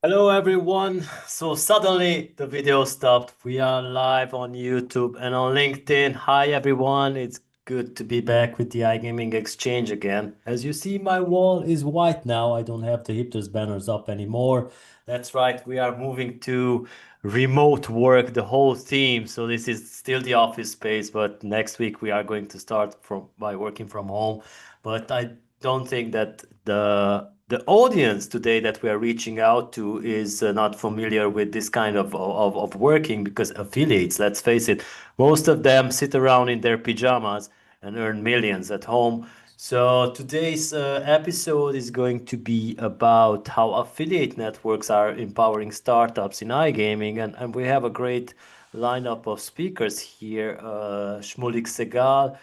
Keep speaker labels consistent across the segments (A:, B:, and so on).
A: Hello everyone. So suddenly the video stopped. We are live on YouTube and on LinkedIn. Hi everyone. It's good to be back with the iGaming Exchange again. As you see, my wall is white now. I don't have the Hipther's banners up anymore. That's right. We are moving to remote work, the whole team. So this is still the office space, but next week we are going to start from by working from home. But I don't think that the audience today that we are reaching out to is not familiar with this kind of working because affiliates, let's face it, most of them sit around in their pajamas and earn millions at home. So today's episode is going to be about how affiliate networks are empowering startups in iGaming, and we have a great lineup of speakers here. Shmulik Segal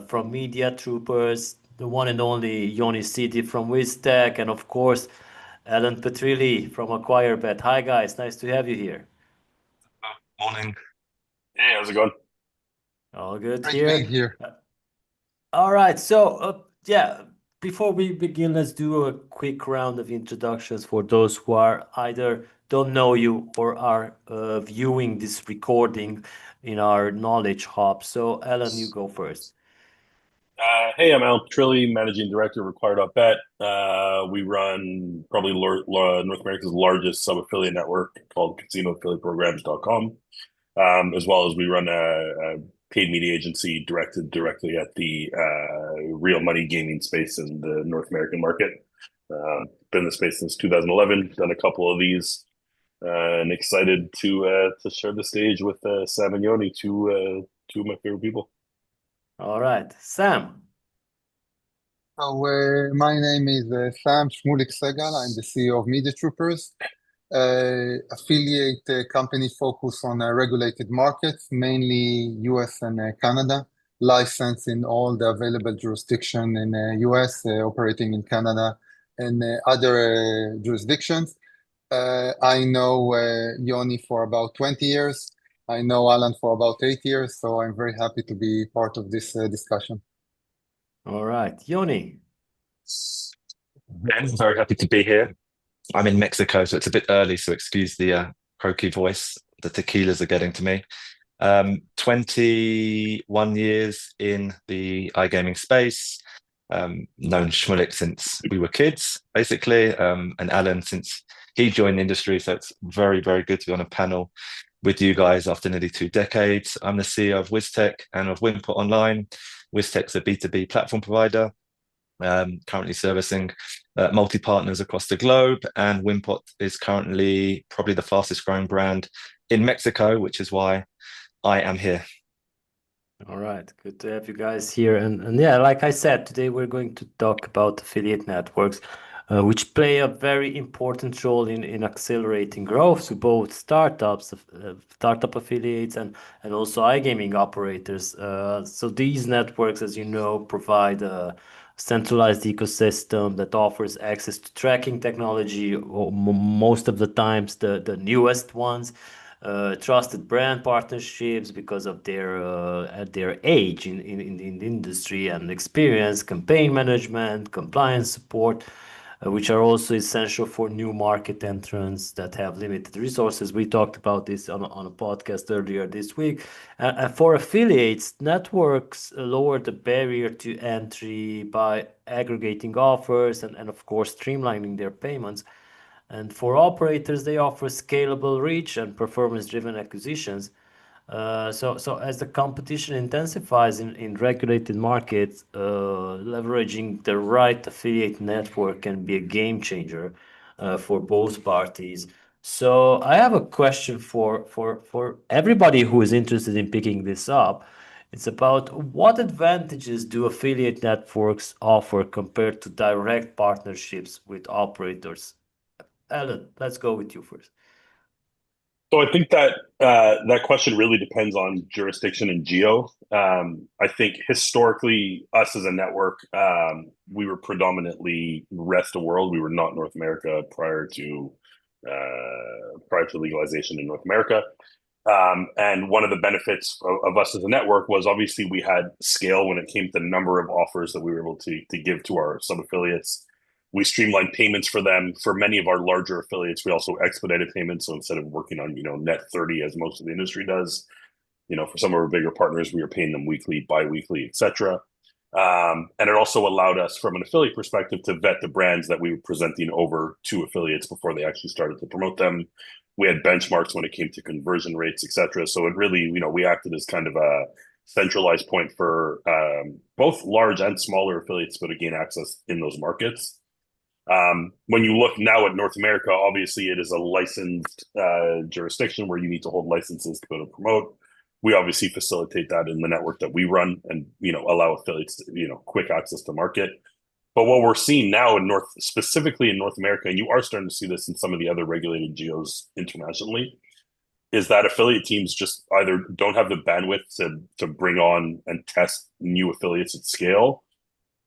A: from Media Troopers, the one and only Yoni City from WizTech, and of course, Alan Petrilli from AcquireBet. Hi, guys. Nice to have you here.
B: Morning.
C: Hey, how's it going?
A: All good
D: Great being
A: here.
D: here.
A: All right. So, yeah, before we begin, let's do a quick round of introductions for those who are either don't know you or are viewing this recording in our knowledge hub. So, Alan, you go first.
C: Hey, I'm Al Trilli, Managing Director of Require.bet. We run probably North America's largest sub-affiliate network called CasinoAffiliatePrograms.com, as well as we run a paid media agency directed directly at the real money gaming space in the North American market. Been in the space since 2011, done a couple of these, and excited to share the stage with Sam and Yoni, two of my favorite people.
A: All right. Sam.
D: My name is Sam Shmulik Segal. I'm the CEO of Media Troopers, affiliate company focused on regulated markets, mainly US and Canada, licensed in all the available jurisdiction in US, operating in Canada and other jurisdictions. I know Yoni for about 20 years. I know Alan for about 8 years, so I'm very happy to be part of this discussion.
A: All right. Yoni.
B: Ben, very happy to be here. I'm in Mexico, so it's a bit early, so excuse the croaky voice. The tequilas are getting to me. 21 years in the iGaming space. Known Shmulik since we were kids, basically, and Alan since he joined the industry. So it's very, very good to be on a panel with you guys after nearly 2 decades. I'm the CEO of WizTech and of Wimpot Online. WizTech's a B2B platform provider, currently servicing multi-partners across the globe. And Wimpot is currently probably the fastest growing brand in Mexico, which is why I am here.
A: All right, good to have you guys here. And yeah, like I said, today we're going to talk about affiliate networks, which play a very important role in accelerating growth to both startups, startup affiliates, and also iGaming operators. So these networks, as you know, provide a centralized ecosystem that offers access to tracking technology, or most of the times the newest ones, trusted brand partnerships because of their at their age in the industry and experience, campaign management, compliance support, which are also essential for new market entrants that have limited resources. We talked about this on a podcast earlier this week. And for affiliates, networks lower the barrier to entry by aggregating offers and of course streamlining their payments. And for operators, they offer scalable reach and performance-driven acquisitions. So as the competition intensifies in regulated markets, leveraging the right affiliate network can be a game changer for both parties. So I have a question for everybody who is interested in picking this up. It's about what advantages do affiliate networks offer compared to direct partnerships with operators? Alan, let's go with you first.
C: So I think that that question really depends on jurisdiction and geo. I think historically, us as a network, we were predominantly rest of world. We were not North America prior to legalization in North America. And one of the benefits of us as a network was obviously we had scale when it came to the number of offers that we were able to give to our sub affiliates. We streamlined payments for them. For many of our larger affiliates, we also expedited payments. So instead of working on, net 30 as most of the industry does, for some of our bigger partners, we were paying them weekly, bi-weekly, etc. And it also allowed us, from an affiliate perspective, to vet the brands that we were presenting over to affiliates before they actually started to promote them. We had benchmarks when it came to conversion rates, etc. So it really, we acted as kind of a centralized point for both large and smaller affiliates to gain access in those markets. When you look now at North America, obviously it is a licensed jurisdiction where you need to hold licenses to be able to promote. We obviously facilitate that in the network that we run and, allow affiliates to, quick access to market. But what we're seeing now specifically in North America, and you are starting to see this in some of the other regulated geos internationally, is that affiliate teams just either don't have the bandwidth to bring on and test new affiliates at scale,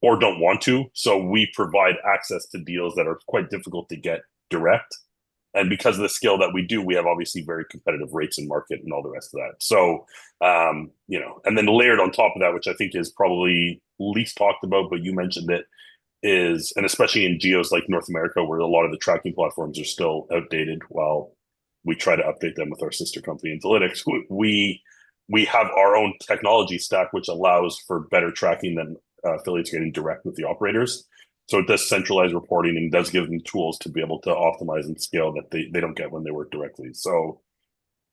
C: or don't want to. So we provide access to deals that are quite difficult to get direct. And because of the scale that we do, we have obviously very competitive rates in market and all the rest of that. So, and then layered on top of that, which I think is probably least talked about, but you mentioned it, is, and especially in geos like North America, where a lot of the tracking platforms are still outdated while we try to update them with our sister company, Intellytics, we have our own technology stack, which allows for better tracking than affiliates getting direct with the operators. So it does centralize reporting and does give them tools to be able to optimize and scale that they don't get when they work directly. So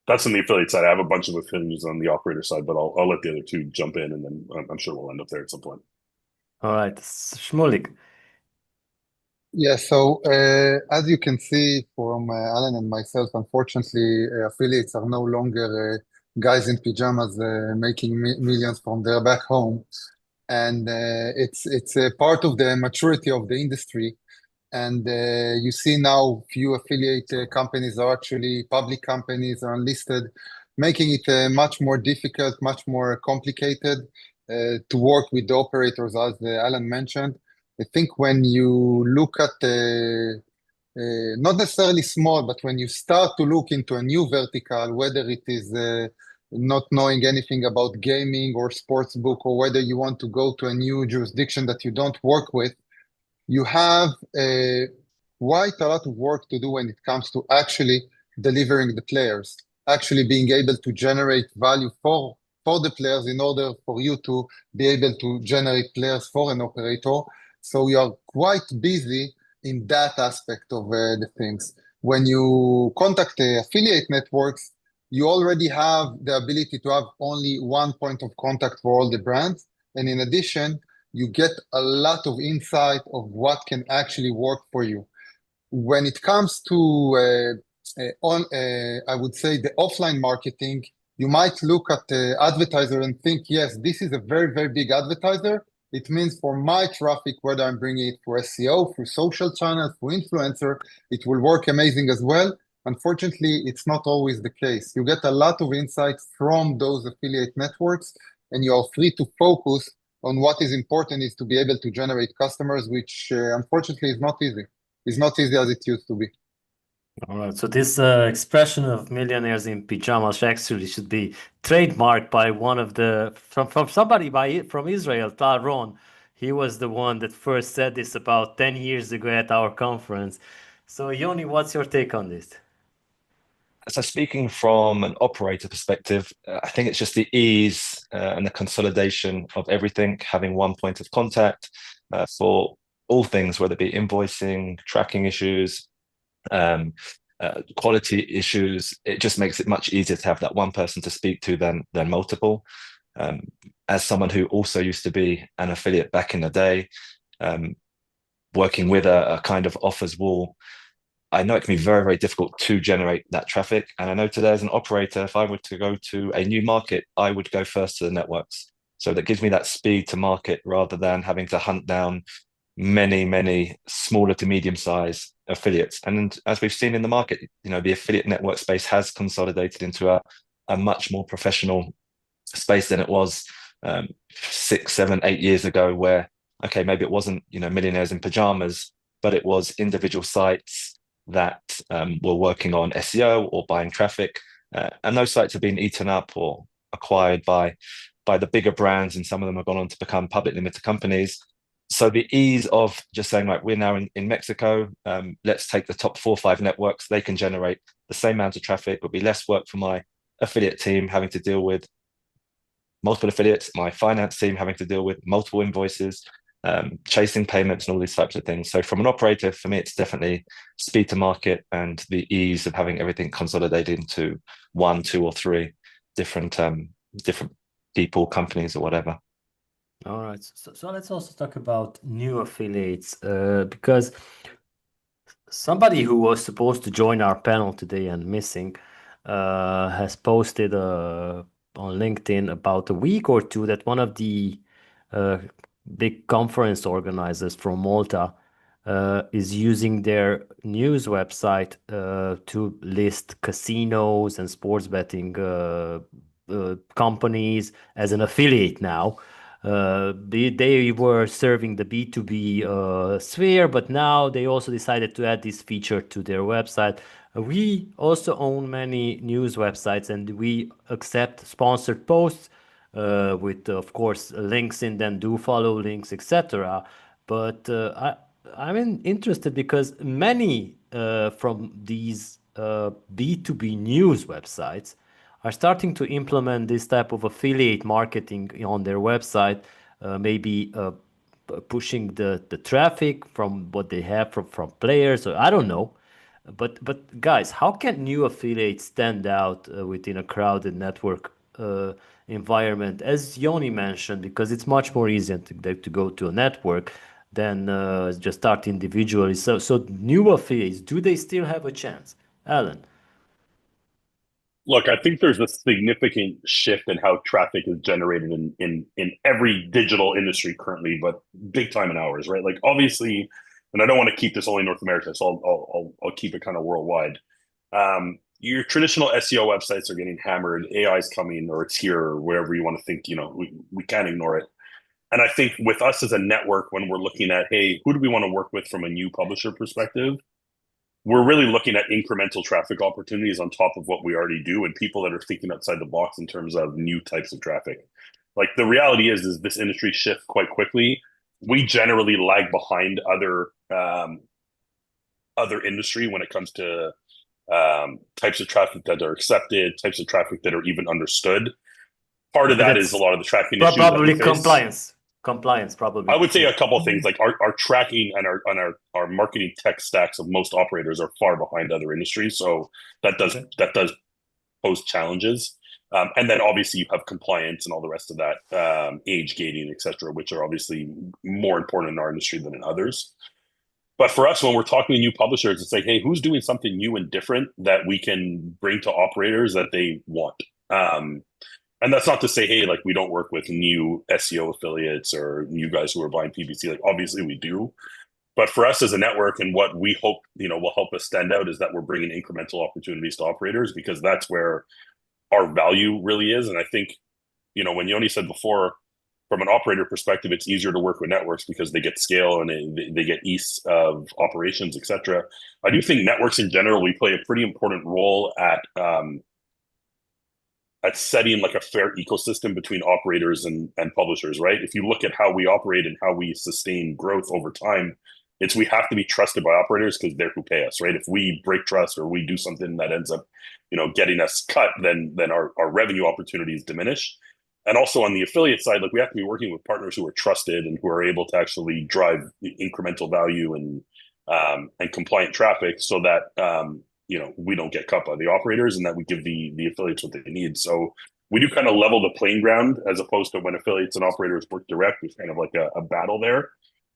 C: that's on the affiliate side. I have a bunch of opinions on the operator side, but I'll let the other two jump in, and then I'm sure we'll end up there at some point.
A: All right, Shmulik.
D: Yeah, so as you can see from Alan and myself, unfortunately, affiliates are no longer guys in pajamas making millions from their back home. And it's a part of the maturity of the industry. And you see now few affiliate companies are actually public companies, are unlisted, making it much more difficult, much more complicated to work with the operators, as Alan mentioned. I think when you look at not necessarily small, but when you start to look into a new vertical, whether it is not knowing anything about gaming or sportsbook, or whether you want to go to a new jurisdiction that you don't work with, you have quite a lot of work to do when it comes to actually delivering the players, actually being able to generate value for the players in order for you to be able to generate players for an operator. So you are quite busy in that aspect of the things. When you contact the affiliate networks, you already have the ability to have only one point of contact for all the brands. And in addition, you get a lot of insight of what can actually work for you. When it comes to, I would say, the offline marketing, you might look at the advertiser and think, yes, this is a very, very big advertiser. It means for my traffic, whether I'm bringing it through SEO, through social channels, through influencer, it will work amazing as well. Unfortunately, it's not always the case. You get a lot of insights from those affiliate networks, and you are free to focus on what is important, is to be able to generate customers, which unfortunately is not easy. It's not easy as it used to be.
A: All right, so this expression of millionaires in pajamas actually should be trademarked by one of the from somebody from Israel, Tal Ron. He was the one that first said this about 10 years ago at our conference. So Yoni, what's your take on this?
B: So speaking from an operator perspective, I think it's just the ease and the consolidation of everything, having one point of contact for all things, whether it be invoicing, tracking issues, quality issues. It just makes it much easier to have that one person to speak to than multiple. As someone who also used to be an affiliate back in the day, working with a kind of offers wall, I know it can be very, very difficult to generate that traffic. And I know today as an operator, if I were to go to a new market, I would go first to the networks. So that gives me that speed to market rather than having to hunt down many, many smaller to medium-sized affiliates. And as we've seen in the market, the affiliate network space has consolidated into a much more professional space than it was 6, 7, 8 years ago, where, okay, maybe it wasn't, millionaires in pajamas, but it was individual sites that were working on SEO or buying traffic. And those sites have been eaten up or acquired by the bigger brands, and some of them have gone on to become public limited companies. So the ease of just saying, like, we're now in Mexico, let's take the top 4 or 5 networks. They can generate the same amount of traffic. It'll be less work for my affiliate team having to deal with multiple affiliates, my finance team having to deal with multiple invoices, chasing payments and all these types of things. So from an operator, for me, it's definitely speed to market and the ease of having everything consolidated into 1, 2, or 3 different people, companies, or whatever.
A: All right. So let's also talk about new affiliates, because somebody who was supposed to join our panel today and missing has posted on LinkedIn about a week or two that one of the uh, big conference organizers from Malta is using their news website to list casinos and sports betting companies as an affiliate now. They were serving the B2B sphere, but now they also decided to add this feature to their website. We also own many news websites and we accept sponsored posts with, of course, links in them, do follow links, etc. But I'm interested because many from these B2B news websites are starting to implement this type of affiliate marketing on their website, maybe pushing the traffic from what they have from players, or I don't know. But guys, how can new affiliates stand out within a crowded network environment, as Yoni mentioned, because it's much more easier to go to a network than just start individually. So new affiliates, do they still have a chance? Alan?
C: Look, I think there's a significant shift in how traffic is generated in every digital industry currently, but big time in ours, right? Like obviously, and I don't want to keep this only North America, so I'll keep it kind of worldwide. Your traditional SEO websites are getting hammered. AI is coming, or it's here, or wherever you want to think. We can't ignore it. And I think with us as a network, when we're looking at, hey, who do we want to work with from a new publisher perspective? We're really looking at incremental traffic opportunities on top of what we already do, and people that are thinking outside the box in terms of new types of traffic. Like the reality is this industry shifts quite quickly. We generally lag behind other industry when it comes to types of traffic that are accepted, types of traffic that are even understood. Part of that is a lot of the tracking issues that we
A: Probably
C: face.
A: compliance, probably.
C: I would say a couple of things, like our tracking and our marketing tech stacks of most operators are far behind other industries, so that does pose challenges. And then obviously you have compliance and all the rest of that, age gating, etc., which are obviously more important in our industry than in others. But for us, when we're talking to new publishers, it's like, hey, who's doing something new and different that we can bring to operators that they want? And that's not to say, hey, like we don't work with new SEO affiliates or new guys who are buying PPC. Like obviously we do, but for us as a network, and what we hope will help us stand out is that we're bringing incremental opportunities to operators, because that's where our value really is. And I think when Yoni said before, from an operator perspective, it's easier to work with networks because they get scale and they get ease of operations, etc. I do think networks in general, we play a pretty important role at setting like a fair ecosystem between operators and publishers, right? If you look at how we operate and how we sustain growth over time, we have to be trusted by operators because they're who pay us, right? If we break trust or we do something that ends up, getting us cut, then our revenue opportunities diminish. And also on the affiliate side, like we have to be working with partners who are trusted and who are able to actually drive incremental value and compliant traffic, so that we don't get cut by the operators, and that we give the affiliates what they need. So we do kind of level the playing ground, as opposed to when affiliates and operators work direct. There's kind of like a battle there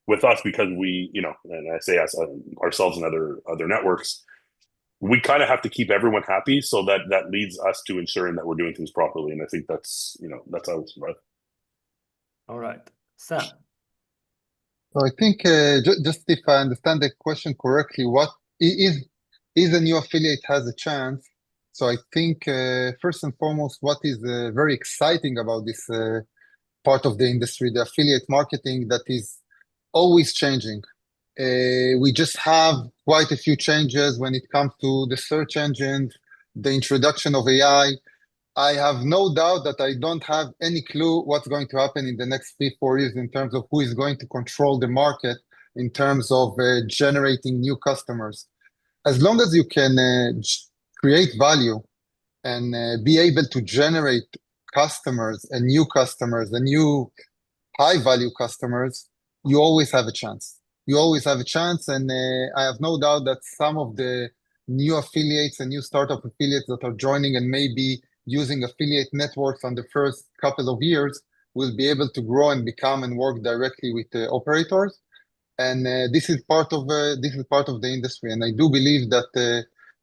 C: with us, because we, and I say us, ourselves and other networks, we kind of have to keep everyone happy, so that leads us to ensuring that we're doing things properly. And I think that's how it's run.
A: All right, Sam.
D: So I think just if I understand the question correctly, what is a new affiliate has a chance? So I think first and foremost, what is very exciting about this part of the industry, the affiliate marketing, that is always changing. We just have quite a few changes when it comes to the search engines, the introduction of AI. I have no doubt that I don't have any clue what's going to happen in the next 3, 4 years in terms of who is going to control the market in terms of generating new customers. As long as you can create value and be able to generate customers and new high value customers, you always have a chance. You always have a chance. And I have no doubt that some of the new affiliates and new startup affiliates that are joining and maybe using affiliate networks on the first couple of years will be able to grow and become and work directly with the operators. And this is part of the industry. And I do believe that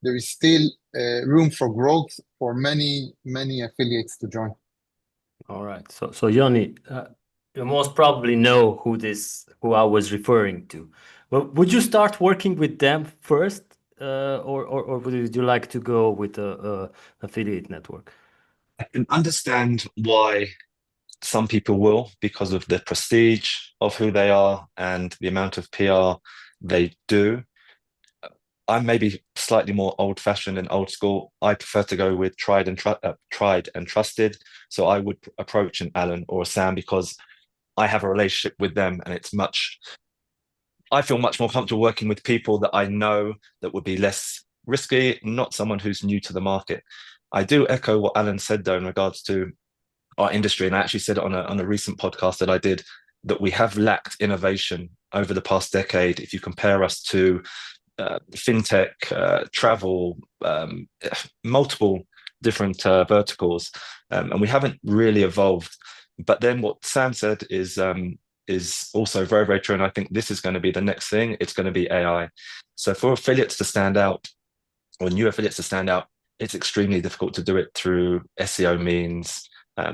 D: there is still room for growth for many affiliates to join.
A: All right. So Yoni, you most probably know who I was referring to. Well, would you start working with them first, or would you like to go with a affiliate network?
B: I can understand why some people will, because of the prestige of who they are and the amount of PR they do. I'm maybe slightly more old-fashioned and old school. I prefer to go with tried and trusted. So I would approach an Alan or a Sam because I have a relationship with them, and I feel much more comfortable working with people that I know that would be less risky, not someone who's new to the market. I do echo what Alan said though in regards to our industry, and I actually said it on a recent podcast that I did, that we have lacked innovation over the past decade. If you compare us to fintech, travel, multiple different verticals, and we haven't really evolved. But then what Sam said is also very, very true. And I think this is going to be the next thing. It's going to be AI. So for affiliates to stand out, or new affiliates to stand out, it's extremely difficult to do it through SEO means,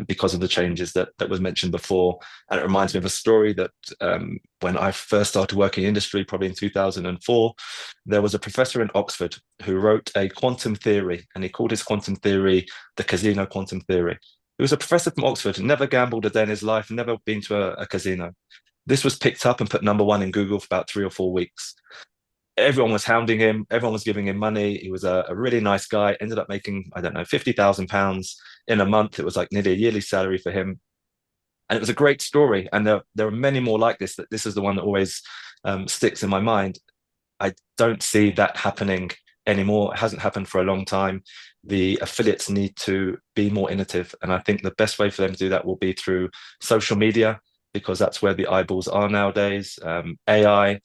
B: because of the changes that was mentioned before. And it reminds me of a story that when I first started working in industry, probably in 2004, there was a professor in Oxford who wrote a quantum theory, and he called his quantum theory the casino quantum theory. He was a professor from Oxford, never gambled a day in his life, never been to a casino. This was picked up and put #1 in Google for about 3 or 4 weeks. Everyone was hounding him. Everyone was giving him money. He was a really nice guy, ended up making, I don't know, £50,000 in a month. It was like nearly a yearly salary for him. And it was a great story. And there are many more like this, that this is the one that always sticks in my mind. I don't see that happening anymore. It hasn't happened for a long time. The affiliates need to be more innovative. And I think the best way for them to do that will be through social media, because that's where the eyeballs are nowadays. AI,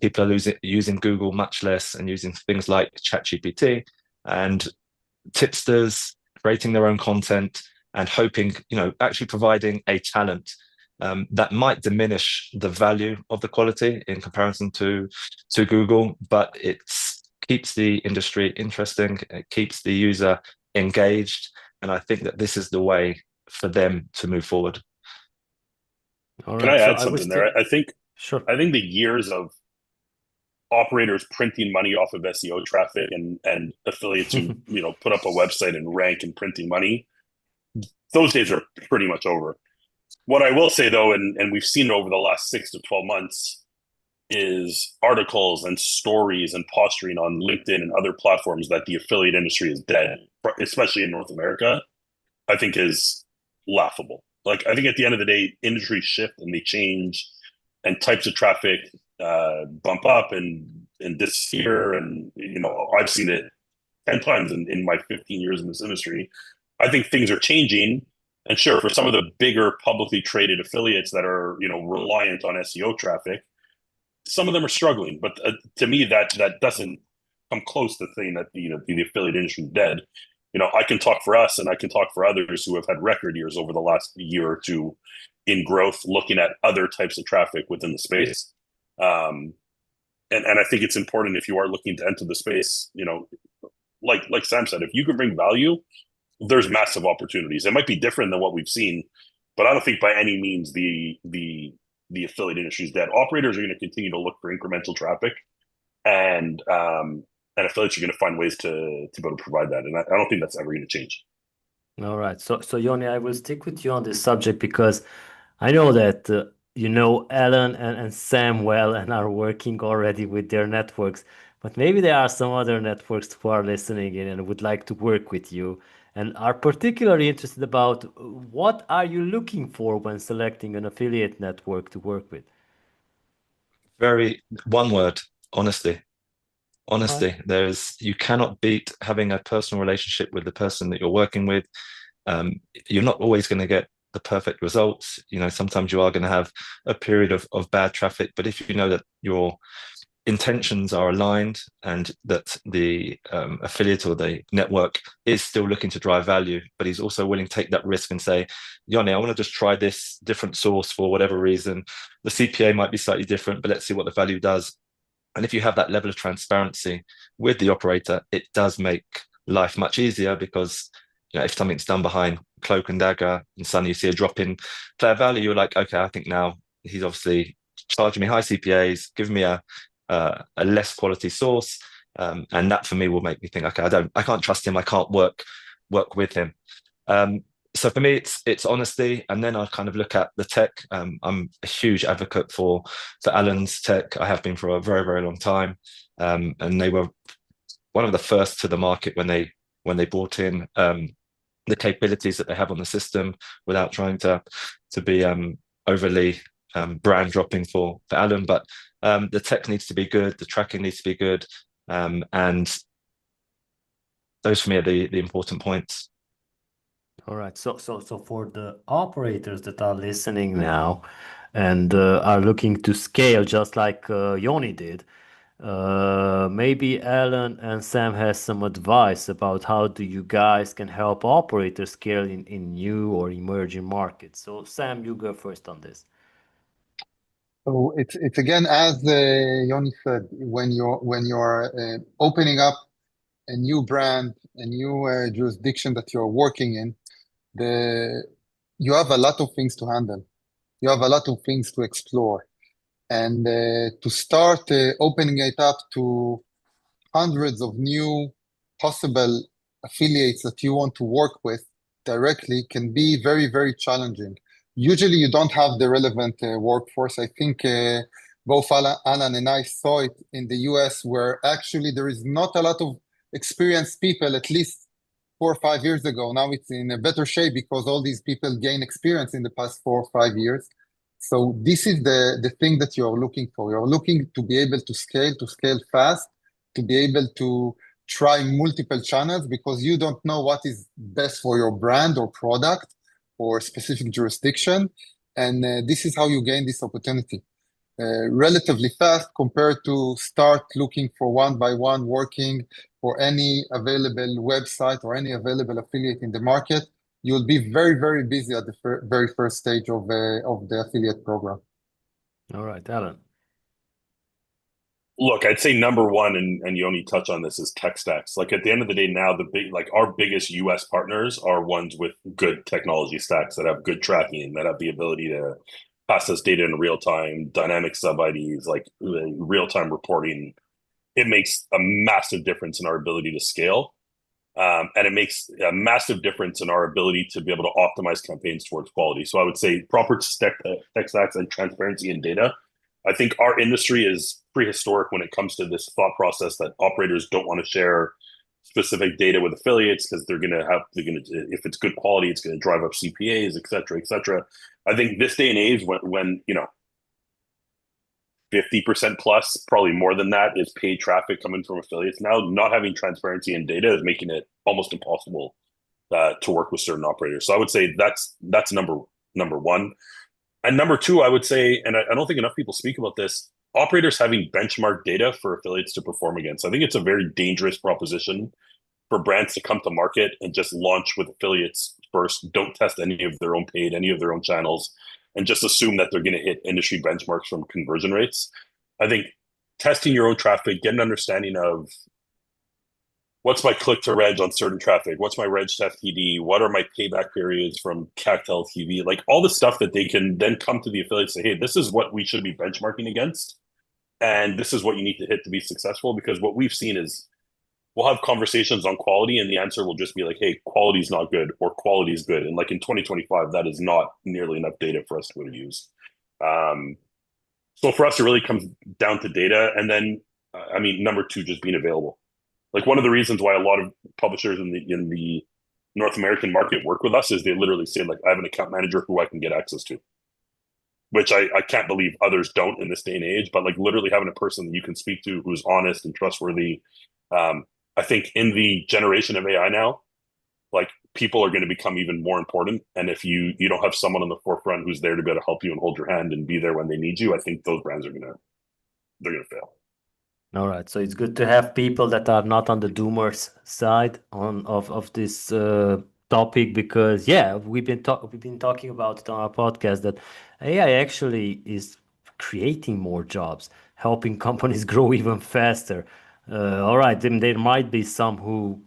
B: people are using Google much less and using things like ChatGPT, and tipsters creating their own content and hoping, actually providing a talent that might diminish the value of the quality in comparison to Google, but it keeps the industry interesting, it keeps the user engaged, and I think that this is the way for them to move forward.
A: All
C: Can
A: right.
C: I add something there?
A: Sure.
C: I think the years of operators printing money off of SEO traffic and affiliates who put up a website and rank and printing money, those days are pretty much over. What I will say though, and we've seen it over the last 6 to 12 months, is articles and stories and posturing on LinkedIn and other platforms that the affiliate industry is dead, especially in North America, I think is laughable. Like, I think at the end of the day, industries shift and they change, and types of traffic bump up and disappear. And I've seen it 10 times in my 15 years in this industry. I think things are changing. And sure, for some of the bigger publicly traded affiliates that are reliant on SEO traffic, some of them are struggling. But to me, that doesn't come close to saying that the affiliate industry is dead. I can talk for us, and I can talk for others who have had record years over the last year or two in growth, looking at other types of traffic within the space. And I think it's important, if you are looking to enter the space, like Sam said, if you can bring value, there's massive opportunities. It might be different than what we've seen, but I don't think by any means the affiliate industry is dead. Operators are going to continue to look for incremental traffic, and affiliates are going to find ways to be able to provide that. And I don't think that's ever going to change.
A: All right. So Yoni, I will stick with you on this subject because I know that Alan and Sam well and are working already with their networks, but maybe there are some other networks who are listening in and would like to work with you. and are particularly interested about what are you looking for when selecting an affiliate network to work with?
B: One word, honesty.
A: All right.
B: You cannot beat having a personal relationship with the person that you're working with. You're not always going to get the perfect results. Sometimes you are going to have a period of bad traffic, but if you know that your intentions are aligned and that the affiliate or the network is still looking to drive value, but he's also willing to take that risk and say, Yoni, I want to just try this different source for whatever reason. The CPA might be slightly different, but let's see what the value does. And if you have that level of transparency with the operator, it does make life much easier because if something's done behind cloak and dagger and suddenly you see a drop in player value, you're like, okay, I think now he's obviously charging me high CPAs, giving me a less quality source, and that for me will make me think, okay, I can't trust him, I can't work with him. So for me, it's honesty, and then I kind of look at the tech. I'm a huge advocate for Alan's tech. I have been for a very, very long time, and they were one of the first to the market when they brought in the capabilities that they have on the system without trying to be overly brand dropping for Alan. But the tech needs to be good, the tracking needs to be good, and those for me are the important points.
A: All right. So for the operators that are listening now and are looking to scale just like Yoni did, maybe Alan and Sam has some advice about how do you guys can help operators scale in new or emerging markets. So Sam, you go first on this.
D: So it's again, as Yoni said, when you're opening up a new brand, a new jurisdiction that you're working in, you have a lot of things to handle. You have a lot of things to explore. And to start opening it up to hundreds of new possible affiliates that you want to work with directly can be very, very challenging. Usually, you don't have the relevant workforce. I think both Alan and I saw it in the US, where actually there is not a lot of experienced people, at least 4 or 5 years ago. Now it's in a better shape because all these people gain experience in the past 4 or 5 years. So this is the thing that you're looking for. You're looking to be able to scale fast, to be able to try multiple channels because you don't know what is best for your brand or product or specific jurisdiction. And this is how you gain this opportunity. Relatively fast compared to start looking for one by one, working for any available website or any available affiliate in the market. You'll be very, very busy at the very first stage of the affiliate program.
A: All right, Alan.
C: Look, I'd say number one, and Yoni touched on this, is tech stacks. Like at the end of the day, now our biggest US partners are ones with good technology stacks that have good tracking, that have the ability to process data in real time, dynamic sub IDs, like real time reporting. It makes a massive difference in our ability to scale. And it makes a massive difference in our ability to be able to optimize campaigns towards quality. So I would say proper tech stacks and transparency in data. I think our industry is prehistoric when it comes to this thought process that operators don't want to share specific data with affiliates because if it's good quality, it's going to drive up CPAs, et cetera, et cetera. I think this day and age when 50% plus, probably more than that, is paid traffic coming from affiliates now, not having transparency in data is making it almost impossible to work with certain operators. So I would say that's number one. And number two, I would say, and I don't think enough people speak about this, operators having benchmark data for affiliates to perform against. I think it's a very dangerous proposition for brands to come to market and just launch with affiliates first, don't test any of their own paid, any of their own channels, and just assume that they're going to hit industry benchmarks from conversion rates. I think testing your own traffic, get an understanding of what's my click to reg on certain traffic, what's my reg to FTD, what are my payback periods from CAC to LTV, like all the stuff that they can then come to the affiliates and say, hey, this is what we should be benchmarking against. And this is what you need to hit to be successful. Because what we've seen is we'll have conversations on quality and the answer will just be like, hey, quality is not good or quality is good. And like in 2025, that is not nearly enough data for us to use. So for us, it really comes down to data. And then, number two, just being available. Like one of the reasons why a lot of publishers in the North American market work with us is they literally say, like, I have an account manager who I can get access to, which I can't believe others don't in this day and age. But like literally having a person that you can speak to who's honest and trustworthy. I think in the generation of AI now, like people are going to become even more important. And if you don't have someone on the forefront who's there to be able to help you and hold your hand and be there when they need you, I think those brands are they're gonna fail.
A: All right, so it's good to have people that are not on the doomers side of this topic, because yeah, we've been talking about it on our podcast that AI actually is creating more jobs, helping companies grow even faster. All right, then there might be some who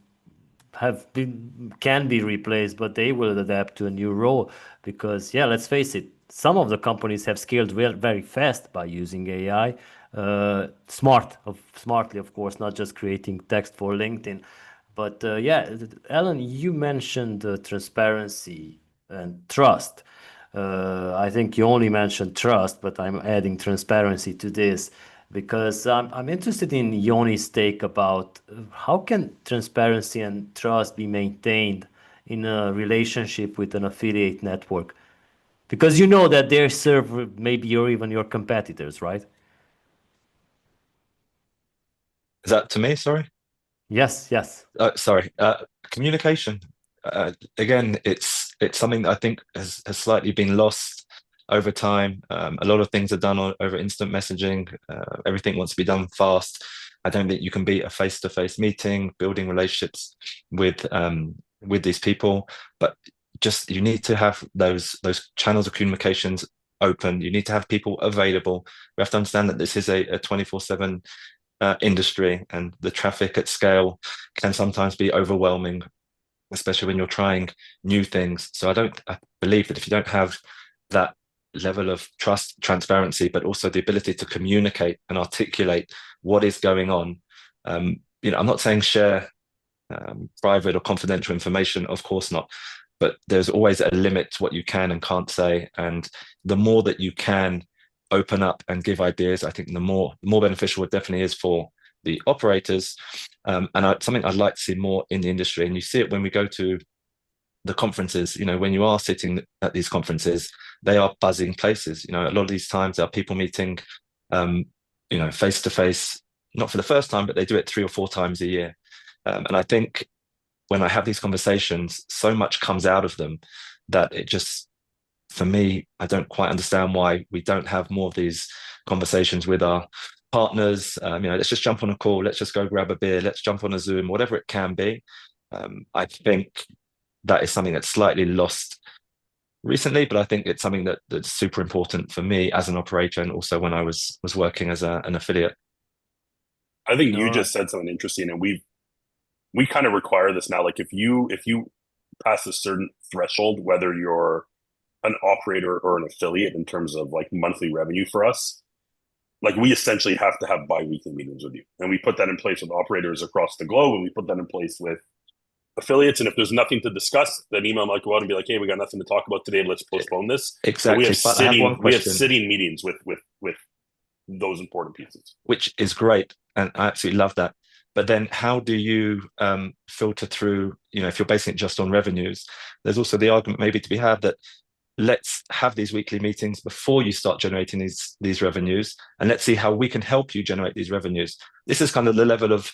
A: can be replaced, but they will adapt to a new role, because yeah, let's face it, some of the companies have scaled very fast by using AI, smartly, of course, not just creating text for LinkedIn. But yeah, Alan, you mentioned transparency and trust. I think you only mentioned trust, but I'm adding transparency to this, because I'm interested in Yoni's take about how can transparency and trust be maintained in a relationship with an affiliate network? Because you know that they serve maybe even your competitors, right?
B: Is that to me? Sorry.
A: Yes, yes.
B: Sorry. Communication. Again, it's something that I think has slightly been lost over time. A lot of things are done over instant messaging. Everything wants to be done fast. I don't think you can beat a face-to-face meeting, building relationships with these people. But just you need to have those channels of communications open. You need to have people available. We have to understand that this is a 24/7 industry, and the traffic at scale can sometimes be overwhelming, especially when you're trying new things. So I believe that if you don't have that level of trust, transparency, but also the ability to communicate and articulate what is going on, I'm not saying share private or confidential information, of course not, but there's always a limit to what you can and can't say. And the more that you can open up and give ideas, I think the more beneficial it definitely is for the operators. Something I'd like to see more in the industry, and you see it when we go to the conferences. When you are sitting at these conferences, they are buzzing places. A lot of these times there are people meeting, face to face, not for the first time, but they do it 3 or 4 times a year. And I think when I have these conversations, so much comes out of them that it just, for me, I don't quite understand why we don't have more of these conversations with our partners. Let's just jump on a call, let's just go grab a beer, let's jump on a Zoom, whatever it can be. I think that is something that's slightly lost recently, but I think it's something that's super important for me as an operator, and also when I was working as an affiliate.
C: I think you just said something interesting, and we kind of require this now. Like if you pass a certain threshold, whether you're an operator or an affiliate in terms of like monthly revenue for us, like we essentially have to have bi-weekly meetings with you. And we put that in place with operators across the globe, and we put that in place with affiliates. And if there's nothing to discuss, then email might go out and be like, hey, we got nothing to talk about today, let's postpone this.
B: Exactly.
C: So we have sitting meetings with those important pieces.
B: Which is great. And I absolutely love that. But then how do you filter through, if you're basing it just on revenues? There's also the argument maybe to be had that let's have these weekly meetings before you start generating these revenues, and let's see how we can help you generate these revenues. This is kind of the level of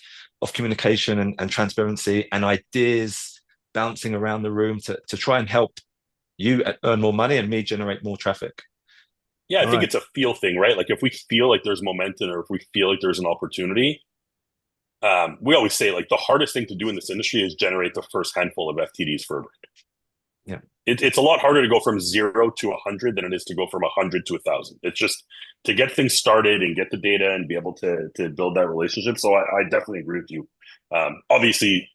B: communication and transparency and ideas bouncing around the room to try and help you earn more money and me generate more traffic.
C: Yeah, I think it's a feel thing, right? Like if we feel like there's momentum, or if we feel like there's an opportunity, we always say like the hardest thing to do in this industry is generate the first handful of FTDs for a brand.
B: Yeah,
C: it's a lot harder to go from 0 to 100 than it is to go from 100 to 1,000. It's just to get things started and get the data and be able to build that relationship. So I definitely agree with you. Obviously,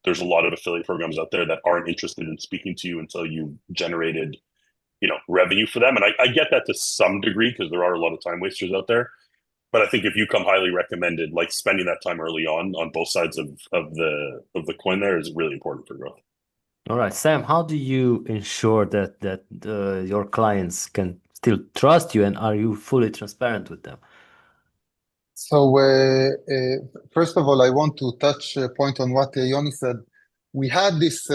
C: there's a lot of affiliate programs out there that aren't interested in speaking to you until you've generated, revenue for them. And I get that to some degree, because there are a lot of time wasters out there. But I think if you come highly recommended, like spending that time early on both sides of the coin there is really important for growth.
A: All right, Sam, how do you ensure that your clients can still trust you, and are you fully transparent with them?
D: So first of all, I want to touch a point on what Yoni said. we had this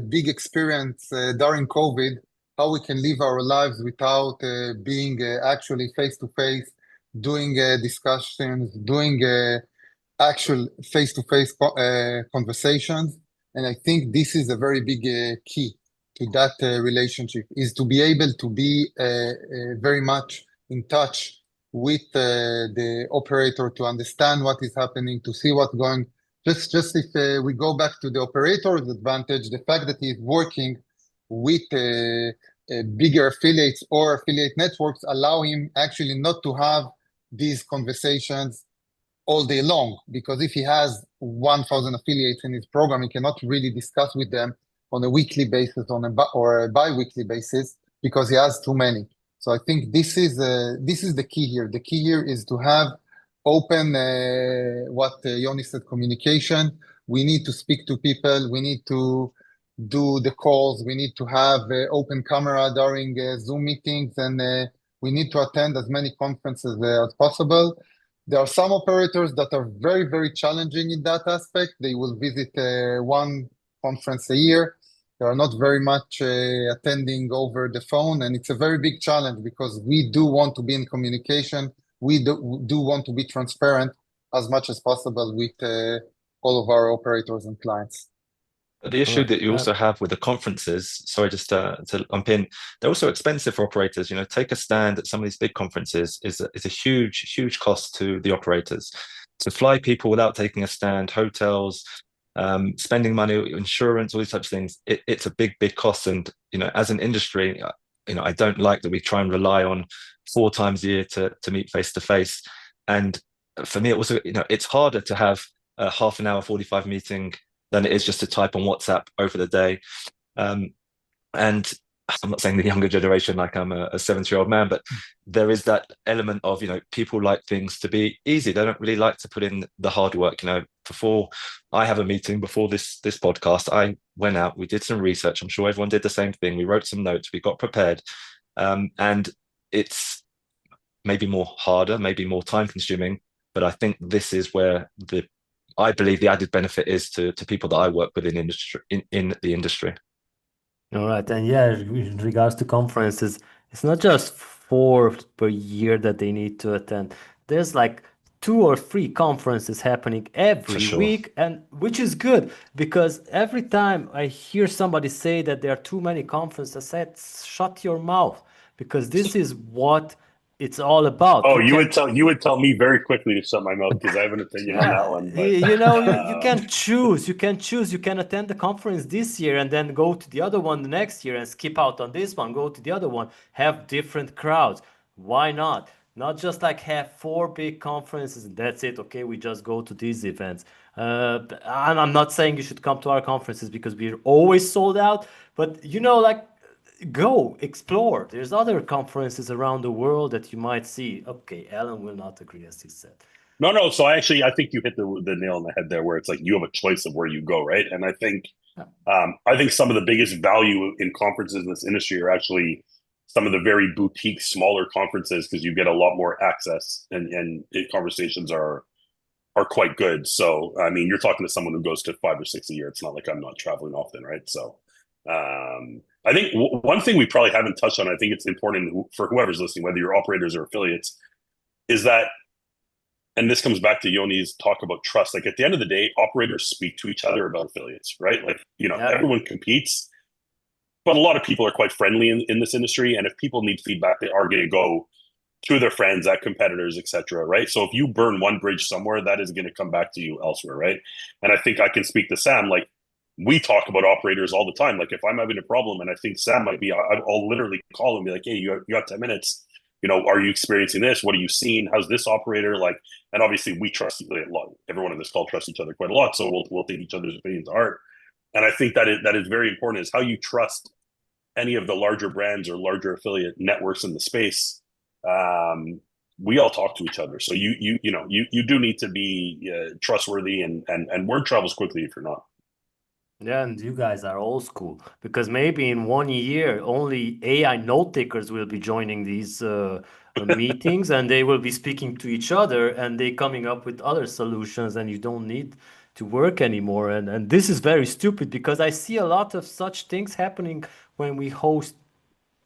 D: big experience during COVID, how we can live our lives without being actually face to face, doing discussions, doing actual face to face conversations. And I think this is a very big key to that relationship, is to be able to be very much in touch with the operator, to understand what is happening, to see what's going. Just if we go back to the operator's advantage, the fact that he's working with bigger affiliates or affiliate networks allow him actually not to have these conversations all day long, because if he has 1,000 affiliates in his program, he cannot really discuss with them on a weekly basis or a bi-weekly basis, because he has too many. So I think this is the key here. The key here is to have open, what Yoni said, communication. We need to speak to people. We need to do the calls. We need to have open camera during Zoom meetings, and we need to attend as many conferences as possible. There are some operators that are very, very challenging in that aspect. They will visit one conference a year. They are not very much attending over the phone, and it's a very big challenge because we do want to be in communication. We do want to be transparent as much as possible with all of our operators and clients.
B: But the issue that you also have with the conferences, sorry, just to lump in, they're also expensive for operators. Take a stand at some of these big conferences is a huge, huge cost to the operators. To fly people without taking a stand, hotels, spending money, insurance, all these types of things, it's a big, big cost. And, as an industry, I don't like that we try and rely on 4 times a year to meet face to face. And for me, it also, it's harder to have a half an hour, 45 meeting than it is just to type on WhatsApp over the day. And I'm not saying the younger generation, like I'm a 70-year-old man, but there is that element of, people like things to be easy. They don't really like to put in the hard work. Before I have a meeting, before this podcast, I went out, we did some research. I'm sure everyone did the same thing. We wrote some notes, we got prepared. And it's maybe more harder, maybe more time consuming, but I think this is where I believe the added benefit is to people that I work with in the industry.
A: All right. And yeah, in regards to conferences, it's not just 4 per year that they need to attend. There's like 2 or 3 conferences happening every week, and which is good, because every time I hear somebody say that there are too many conferences, I said, shut your mouth, because this is what it's all about.
C: Oh, you would tell me very quickly to shut my mouth because I have an opinion on that one. But
A: you can choose. You can attend the conference this year and then go to the other one the next year and skip out on this one, go to the other one, have different crowds. Why not? Not just like have 4 big conferences and that's it. Okay, we just go to these events. I'm not saying you should come to our conferences because we're always sold out, but like, go explore. There's other conferences around the world that you might see. Okay, Alan will not agree, as he said.
C: No. So I think you hit the nail on the head there, where it's like you have a choice of where you go, right? And I think some of the biggest value in conferences in this industry are actually some of the very boutique, smaller conferences, because you get a lot more access and conversations are quite good. So I mean, you're talking to someone who goes to 5 or 6 a year. It's not like I'm not traveling often, right? So I think one thing we probably haven't touched on, I think it's important for whoever's listening, whether you're operators or affiliates, is that, and this comes back to Yoni's talk about trust. Like at the end of the day, operators speak to each other about affiliates, right? Like, everyone competes, but a lot of people are quite friendly in this industry. And if people need feedback, they are going to go to their friends, at competitors, etc. Right? So if you burn one bridge somewhere, that is going to come back to you elsewhere, right? And I think I can speak to Sam, like, we talk about operators all the time. Like if I'm having a problem and I think Sam might be, I'll literally call him and be like, hey, you got 10 minutes. Are you experiencing this? What are you seeing? How's this operator? Like, and obviously we trust a lot. Everyone in this call trusts each other quite a lot. So we'll take each other's opinions to heart. And I think that is very important, is how you trust any of the larger brands or larger affiliate networks in the space. We all talk to each other. So you do need to be trustworthy, and word travels quickly if you're not.
A: Yeah, and you guys are old school, because maybe in 1 year only AI note takers will be joining these meetings, and they will be speaking to each other and they coming up with other solutions, and you don't need work anymore. And this is very stupid because I see a lot of such things happening when we host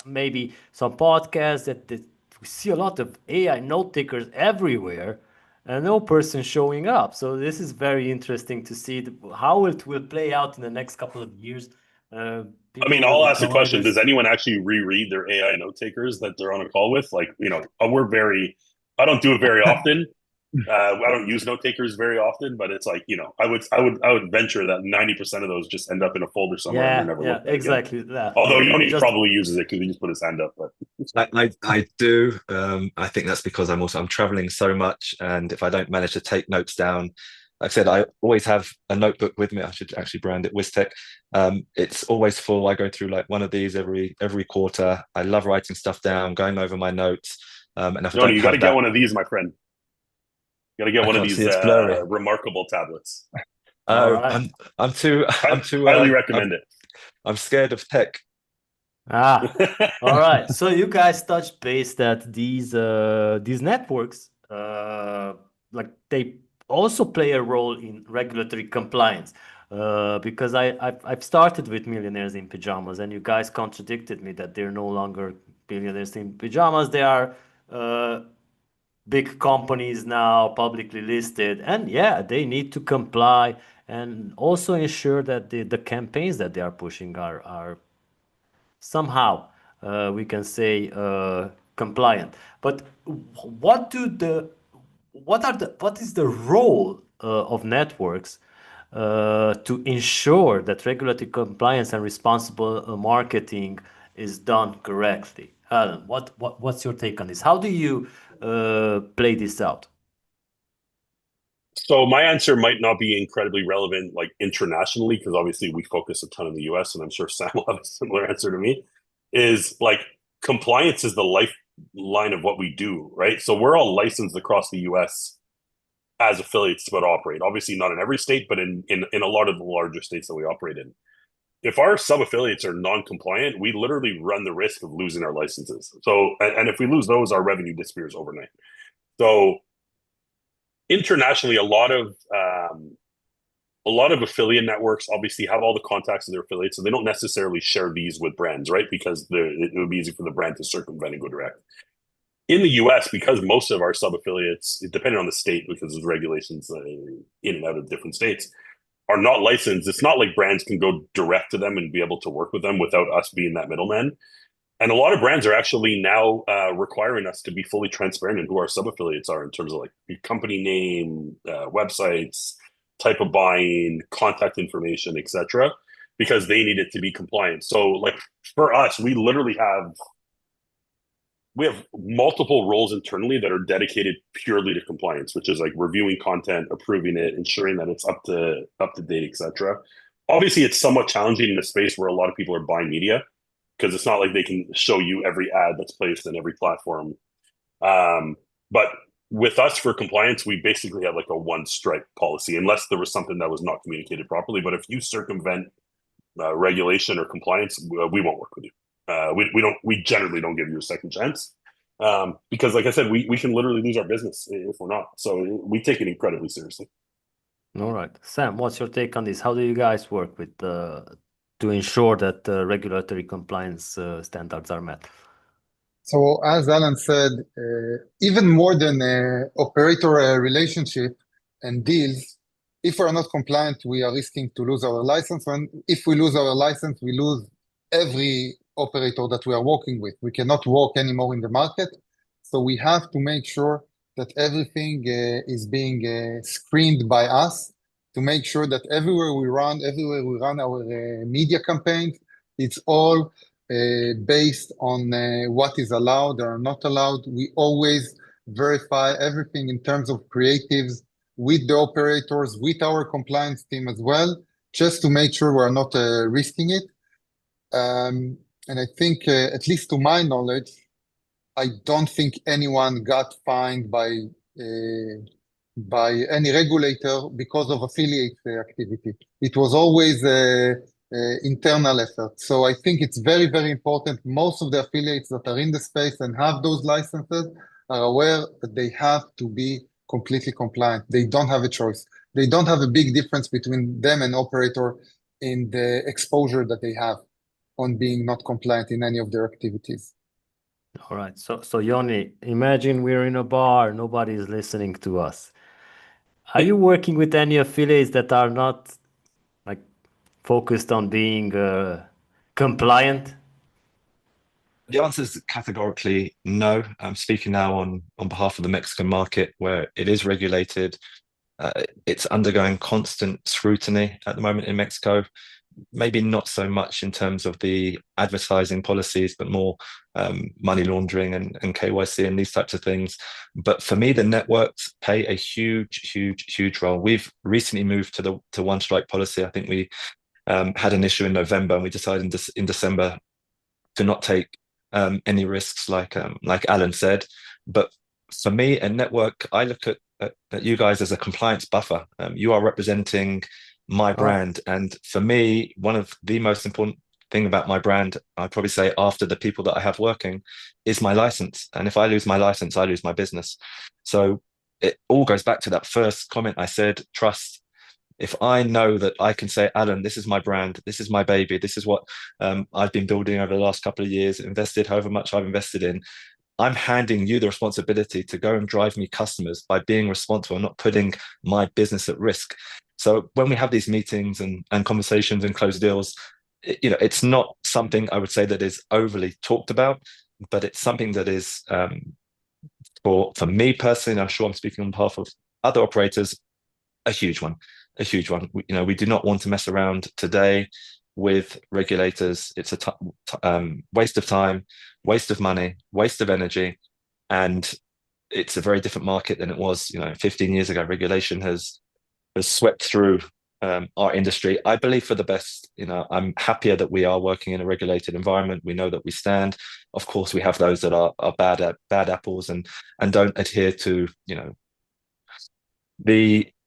A: maybe some podcasts that we see a lot of AI note takers everywhere and no person showing up. So this is very interesting to see how it will play out in the next couple of years.
C: I mean, I'll ask the question: does anyone actually reread their AI note takers that they're on a call with? Like, I don't do it very often. I don't use note takers very often, but it's like, I would venture that 90% of those just end up in a folder somewhere and they're never looked at
A: exactly
C: again.
A: that.
C: Although Yoni probably uses it because he just put his hand up. But
B: I do. I think that's because I'm traveling so much, and if I don't manage to take notes down, like I said, I always have a notebook with me. I should actually brand it WizTech. It's always full. I go through like one of these every quarter. I love writing stuff down, going over my notes. And if
C: Yoni, you got to get one of these, my friend. You got to get one of these remarkable tablets.
B: Oh, right. I'm too
C: highly recommend it.
B: I'm scared of tech.
A: All right. So you guys touched base that these networks, like they also play a role in regulatory compliance. Because I've started with Millionaires in Pajamas, and you guys contradicted me that they're no longer Millionaires in Pajamas. They are big companies now, publicly listed, and yeah, they need to comply and also ensure that the campaigns that they are pushing are somehow we can say compliant. But what is the role of networks to ensure that regulatory compliance and responsible marketing is done correctly? Alan, what's your take on this? How do you play this out?
C: So my answer might not be incredibly relevant, like internationally, because obviously we focus a ton in the US, and I'm sure Sam will have a similar answer to me. Is like compliance is the lifeline of what we do, right? So we're all licensed across the US as affiliates to operate. Obviously, not in every state, but in a lot of the larger states that we operate in. If our sub affiliates are non-compliant, we literally run the risk of losing our licenses. So, and if we lose those, our revenue disappears overnight. So internationally, a lot of affiliate networks obviously have all the contacts of their affiliates, so they don't necessarily share these with brands, right? Because it would be easy for the brand to circumvent and go direct. In the US, because most of our sub affiliates, depending on the state, because there's regulations in and out of different states, are not licensed. It's not like brands can go direct to them and be able to work with them without us being that middleman. And a lot of brands are actually now requiring us to be fully transparent in who our sub-affiliates are in terms of like company name, websites, type of buying, contact information, etc., because they need it to be compliant. So like for us, we literally have multiple roles internally that are dedicated purely to compliance, which is like reviewing content, approving it, ensuring that it's up to date, etc. Obviously, it's somewhat challenging in a space where a lot of people are buying media, because it's not like they can show you every ad that's placed in every platform. But with us for compliance, we basically have like a one strike policy, unless there was something that was not communicated properly. But if you circumvent regulation or compliance, we won't work with you. We generally don't give you a second chance, because like I said, we can literally lose our business if we're not. So we take it incredibly seriously.
A: All right, Sam, what's your take on this? How do you guys work with to ensure that regulatory compliance standards are met?
D: So as Alan said, even more than operator relationship and deals, if we're not compliant, we are risking to lose our license. And if we lose our license, we lose every operator that we are working with. We cannot work anymore in the market. So we have to make sure that everything is being screened by us to make sure that everywhere we run our media campaigns, it's all based on what is allowed or not allowed. We always verify everything in terms of creatives with the operators, with our compliance team as well, just to make sure we're not risking it. And I think, at least to my knowledge, I don't think anyone got fined by any regulator because of affiliate activity. It was always internal effort. So I think it's very, very important. Most of the affiliates that are in the space and have those licenses are aware that they have to be completely compliant. They don't have a choice. They don't have a big difference between them and operator in the exposure that they have on being not compliant in any of their activities.
A: All right. So Yoni, imagine we're in a bar, nobody is listening to us. Are you working with any affiliates that are not like focused on being compliant?
B: The answer is categorically no. I'm speaking now on behalf of the Mexican market, where it is regulated. It's undergoing constant scrutiny at the moment in Mexico. Maybe not so much in terms of the advertising policies, but more money laundering and KYC and these types of things. But for me, the networks play a huge role. We've recently moved to one strike policy. I think we had an issue in November, and we decided in December to not take any risks, like Alan said. But for me, a network, I look at you guys as a compliance buffer. You are representing my brand, and for me, one of the most important thing about my brand, I'd probably say after the people that I have working, is my license. And if I lose my license, I lose my business. So it all goes back to that first comment I said: trust. If I know that I can say, Alan, this is my brand, this is my baby, this is what I've been building over the last couple of years, invested however much I've invested in, I'm handing you the responsibility to go and drive me customers by being responsible and not putting my business at risk. So when we have these meetings and conversations and close deals, it's not something I would say that is overly talked about, but it's something that is for me personally, and I'm sure I'm speaking on behalf of other operators, a huge one. We do not want to mess around today with regulators. It's a waste of time, waste of money, waste of energy, and it's a very different market than it was 15 years ago. Regulation has swept through our industry, I believe, for the best. I'm happier that we are working in a regulated environment. We know that we stand. Of course, we have those that are bad apples and don't adhere to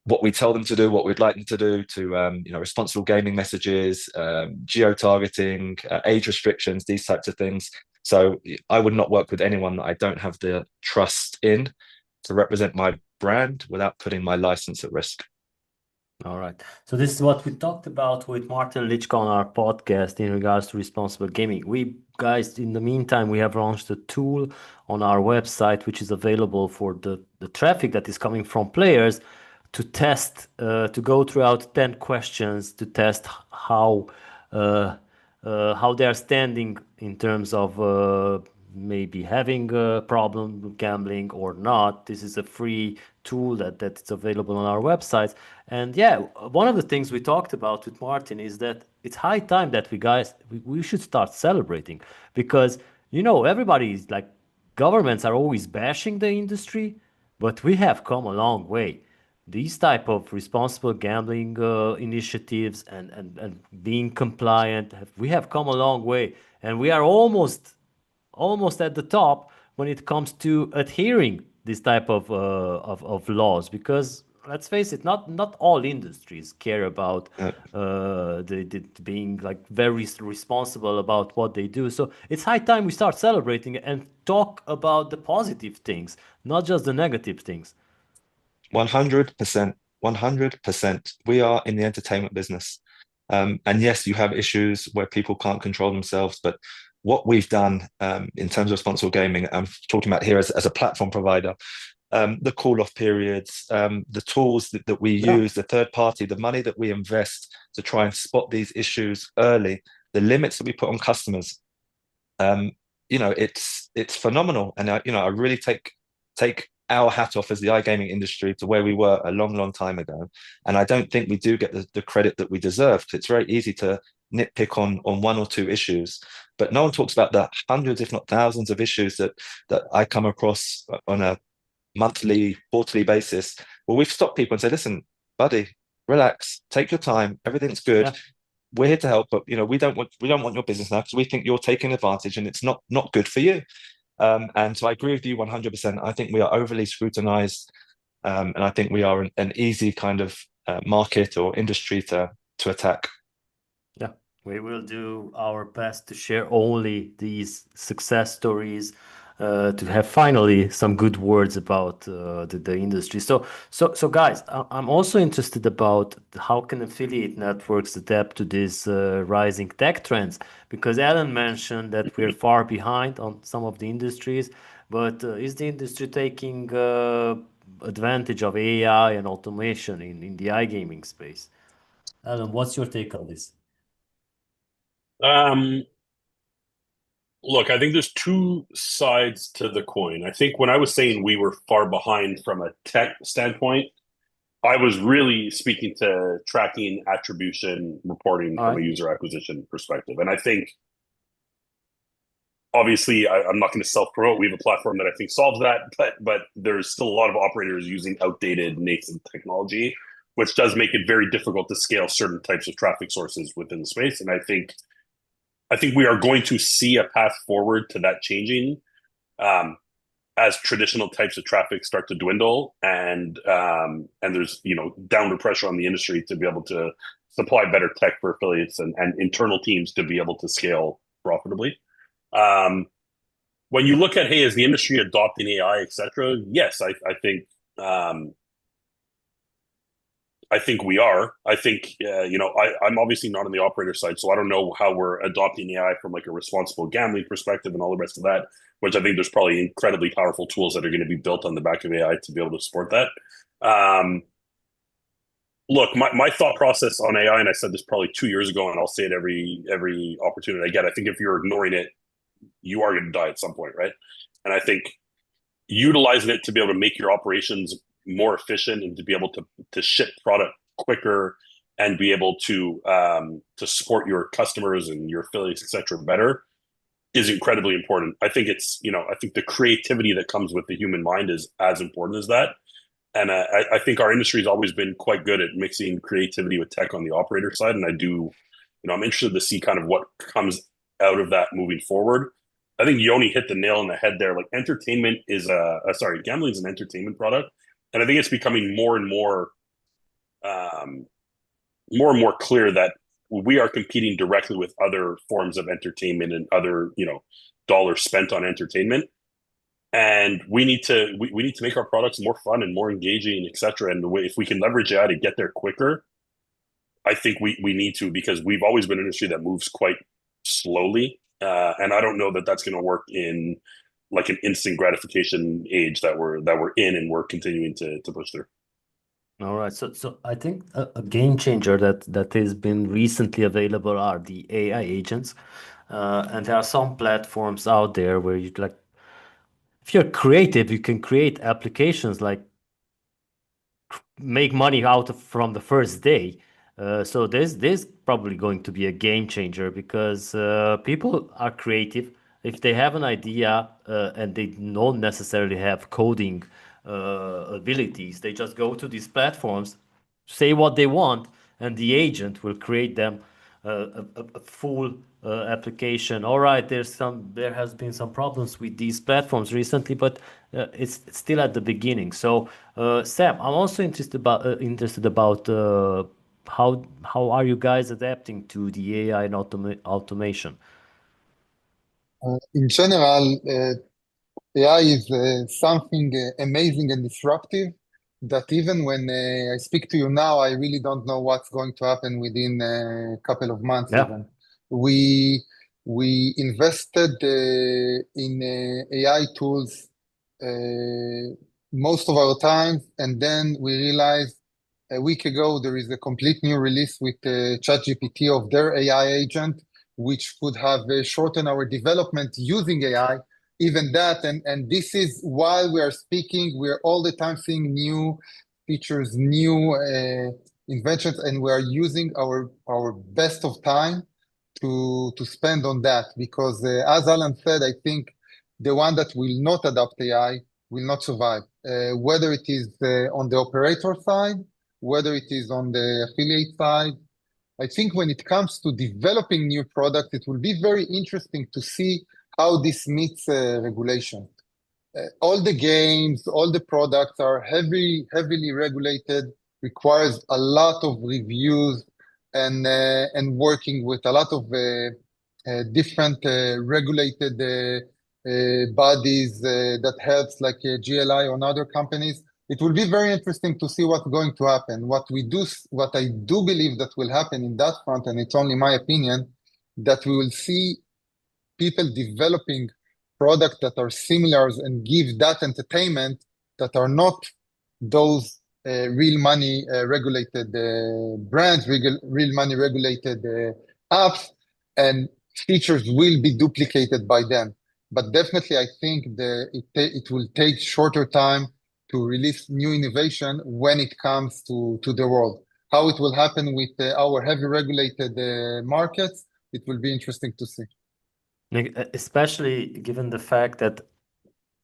B: what we tell them to do, what we'd like them to do, to responsible gaming messages, geo-targeting, age restrictions, these types of things. So I would not work with anyone that I don't have the trust in to represent my brand without putting my license at risk.
A: All right. So this is what we talked about with Martin Lichka on our podcast in regards to responsible gaming. We guys, in the meantime, we have launched a tool on our website, which is available for the traffic that is coming from players, to test, to go throughout 10 questions to test how they are standing in terms of maybe having a problem with gambling or not. This is a free tool that's available on our website. And yeah, one of the things we talked about with Martin is that it's high time that we should start celebrating, because everybody is like, governments are always bashing the industry, but we have come a long way. These type of responsible gambling initiatives and being compliant, we have come a long way, and we are almost at the top when it comes to adhering this type of laws, because let's face it, not all industries care about being like very responsible about what they do. So it's high time we start celebrating and talk about the positive things, not just the negative things.
B: 100%. We are in the entertainment business. And yes, you have issues where people can't control themselves, but what we've done in terms of responsible gaming, I'm talking about here as a platform provider, the call-off periods, the tools that we use, the third party, the money that we invest to try and spot these issues early, the limits that we put on customers, it's phenomenal. And I really take our hat off as the iGaming industry to where we were a long time ago. And I don't think we do get the credit that we deserve. It's very easy to nitpick on one or two issues, but no one talks about the hundreds, if not thousands, of issues that I come across on a monthly, quarterly basis, where we've stopped people and said, listen, buddy, relax, take your time, everything's good. We're here to help, but we don't want your business now because we think you're taking advantage and it's not good for you. And so I agree with you 100%. I think we are overly scrutinized, and I think we are an easy kind of market or industry to attack.
A: Yeah, we will do our best to share only these success stories to have finally some good words about the industry. So guys, I'm also interested about how can affiliate networks adapt to these rising tech trends, because Alan mentioned that we're far behind on some of the industries, but is the industry taking advantage of AI and automation in the iGaming space? Alan, what's your take on this?
C: Look, I think there's two sides to the coin. I think when I was saying we were far behind from a tech standpoint, I was really speaking to tracking, attribution, reporting
A: All
C: from a
A: right.
C: user acquisition perspective. And I think, obviously, I'm not going to self-promote. We have a platform that I think solves that, but there's still a lot of operators using outdated nascent technology, which does make it very difficult to scale certain types of traffic sources within the space. And I think we are going to see a path forward to that changing as traditional types of traffic start to dwindle, and there's downward pressure on the industry to be able to supply better tech for affiliates and internal teams to be able to scale profitably. When you look at, hey, is the industry adopting AI, etc.? Yes, I think we are. I think, I'm obviously not on the operator side, so I don't know how we're adopting AI from like a responsible gambling perspective and all the rest of that, which I think there's probably incredibly powerful tools that are going to be built on the back of AI to be able to support that. Look, my thought process on AI, and I said this probably 2 years ago, and I'll say it every opportunity I get. I think if you're ignoring it, you are going to die at some point, right? And I think utilizing it to be able to make your operations more efficient and to be able to ship product quicker and be able to support your customers and your affiliates, etc., better is incredibly important. I think I think the creativity that comes with the human mind is as important as that. And I think our industry has always been quite good at mixing creativity with tech on the operator side. And I'm interested to see kind of what comes out of that moving forward. I think Yoni hit the nail on the head there. Like gambling is an entertainment product. And I think it's becoming more and more clear that we are competing directly with other forms of entertainment and other, dollars spent on entertainment. And we need to make our products more fun and more engaging, etc. And if we can leverage AI to get there quicker, I think we need to, because we've always been an industry that moves quite slowly. And I don't know that that's going to work in like an instant gratification age that we're in, and we're continuing to push through.
A: All right. So I think a game changer that has been recently available are the AI agents. And there are some platforms out there where you like, if you're creative, you can create applications like make money out of from the first day. So there's probably going to be a game changer, because people are creative. If they have an idea and they don't necessarily have coding abilities, they just go to these platforms, say what they want, and the agent will create them a full application. All right, there has been some problems with these platforms recently, but it's still at the beginning. So Sam, I'm also interested about how are you guys adapting to the AI and automation?
D: In general, AI is something amazing and disruptive that even when I speak to you now, I really don't know what's going to happen within a couple of months
A: Yeah.
D: even. We invested in AI tools most of our time, and then we realized a week ago there is a complete new release with ChatGPT of their AI agent, which could have shortened our development using AI. Even that, and this is while we are speaking, we're all the time seeing new features, new inventions, and we are using our best of time to spend on that, because as Alan said, I think the one that will not adopt AI will not survive, whether it is on the operator side, whether it is on the affiliate side. I think when it comes to developing new products, it will be very interesting to see how this meets regulation. All the games, all the products are heavily regulated, requires a lot of reviews and working with a lot of different regulated bodies that helps like GLI on other companies. It will be very interesting to see what's going to happen. What I do believe that will happen in that front, and it's only my opinion, that we will see people developing products that are similar and give that entertainment that are not those real money regulated brands, real money regulated apps, and features will be duplicated by them. But definitely, I think it will take shorter time to release new innovation when it comes to the world. How it will happen with our heavy regulated markets, it will be interesting to see.
A: Especially given the fact that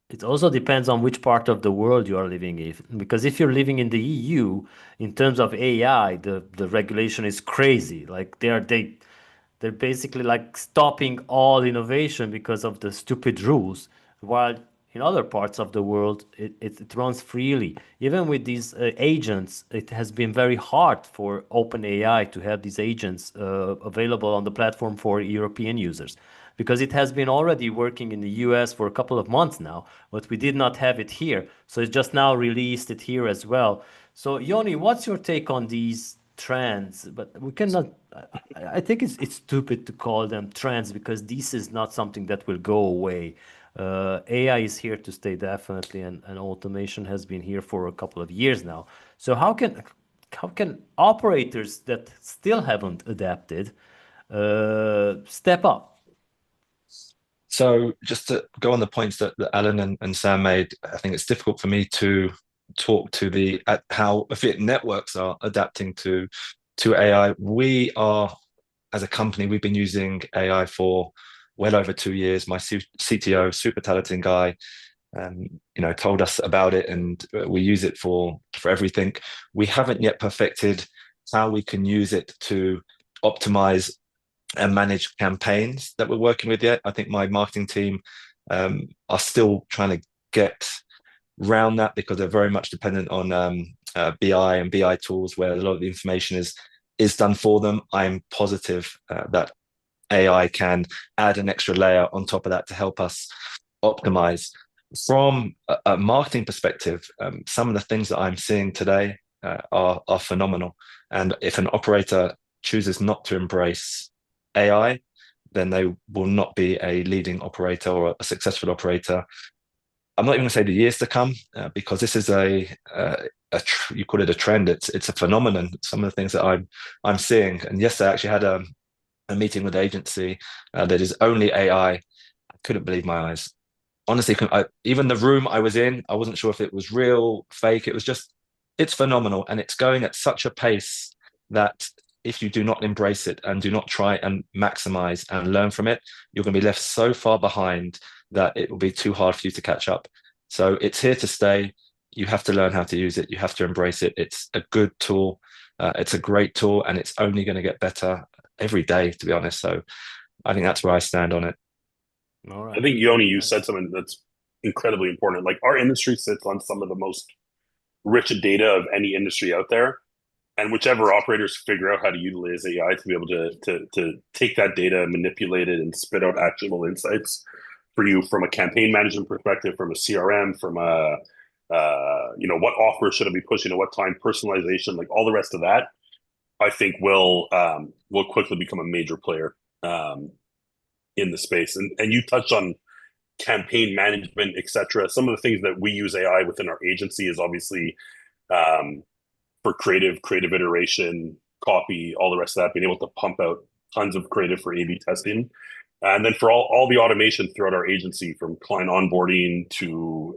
A: it also depends on which part of the world you are living in. Because if you're living in the EU, in terms of AI, the regulation is crazy. Like they're basically like stopping all innovation because of the stupid rules, while in other parts of the world it runs freely. Even with these agents, it has been very hard for OpenAI to have these agents available on the platform for European users, because it has been already working in the US for a couple of months now, but we did not have it here. So it's just now released it here as well. So Yoni, what's your take on these trends? But we cannot, I think it's stupid to call them trends, because this is not something that will go away. AI is here to stay definitely, and automation has been here for a couple of years now. So how can operators that still haven't adapted step up?
B: So just to go on the points that Alan and Sam made, I think it's difficult for me to talk to how affiliate networks are adapting to AI. We are, as a company, we've been using AI for well over 2 years. My CTO, super talented guy, told us about it, and we use it for everything. We haven't yet perfected how we can use it to optimize and manage campaigns that we're working with yet. I think my marketing team are still trying to get around that, because they're very much dependent on BI and BI tools where a lot of the information is done for them. I'm positive that AI can add an extra layer on top of that to help us optimize. From a marketing perspective, some of the things that I'm seeing today are phenomenal. And if an operator chooses not to embrace AI, then they will not be a leading operator or a successful operator. I'm not even going to say the years to come, because this is you call it a trend. It's a phenomenon. Some of the things that I'm seeing. And yesterday I actually had a meeting with the agency that is only AI. I couldn't believe my eyes. Honestly, even the room I was in, I wasn't sure if it was real, fake. It's phenomenal, and it's going at such a pace that if you do not embrace it and do not try and maximize and learn from it, you're going to be left so far behind that it will be too hard for you to catch up. So it's here to stay. You have to learn how to use it. You have to embrace it. It's a good tool. It's a great tool, and it's only going to get better every day, to be honest. So I think that's where I stand on it.
A: All right.
C: I think, Yoni, you said something that's incredibly important. Like, our industry sits on some of the most rich data of any industry out there. And whichever operators figure out how to utilize AI to be able to take that data, manipulate it, and spit out actionable insights for you from a campaign management perspective, from a CRM, from what offer should I be pushing at what time, personalization, like all the rest of that, I think will quickly become a major player in the space. And you touched on campaign management, etc. Some of the things that we use AI within our agency is obviously for creative iteration, copy, all the rest of that, being able to pump out tons of creative for A/B testing. And then for all the automation throughout our agency, from client onboarding to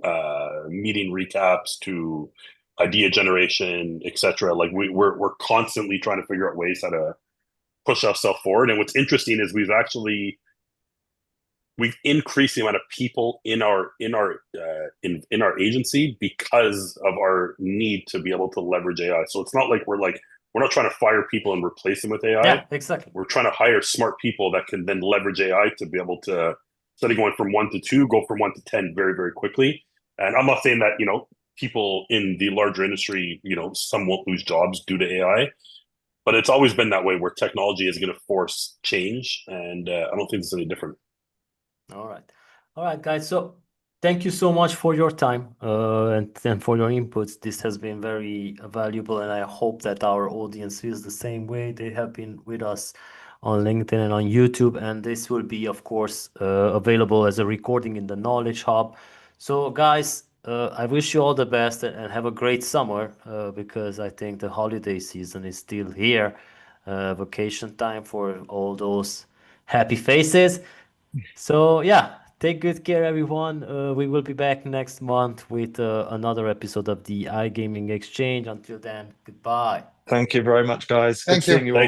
C: meeting recaps to idea generation, etc. Like we're constantly trying to figure out ways how to push ourselves forward. And what's interesting is we've increased the amount of people in our agency because of our need to be able to leverage AI. So it's not like we're not trying to fire people and replace them with AI.
A: Yeah, exactly.
C: We're trying to hire smart people that can then leverage AI to be able to, instead of going from 1 to 2, go from 1 to 10 very, very quickly. And I'm not saying that, people in the larger industry, some won't lose jobs due to AI, but it's always been that way, where technology is going to force change. And I don't think it's any different.
A: All right. All right, guys. So thank you so much for your time and for your inputs. This has been very valuable, and I hope that our audience feels the same way. They have been with us on LinkedIn and on YouTube, and this will be, of course, available as a recording in the Knowledge Hub. So, guys, I wish you all the best and have a great summer because I think the holiday season is still here. Vacation time for all those happy faces. So yeah, take good care, everyone. We will be back next month with another episode of the iGaming Exchange. Until then, goodbye.
B: Thank you very much, guys. Good
D: Thank you.
B: seeing you all.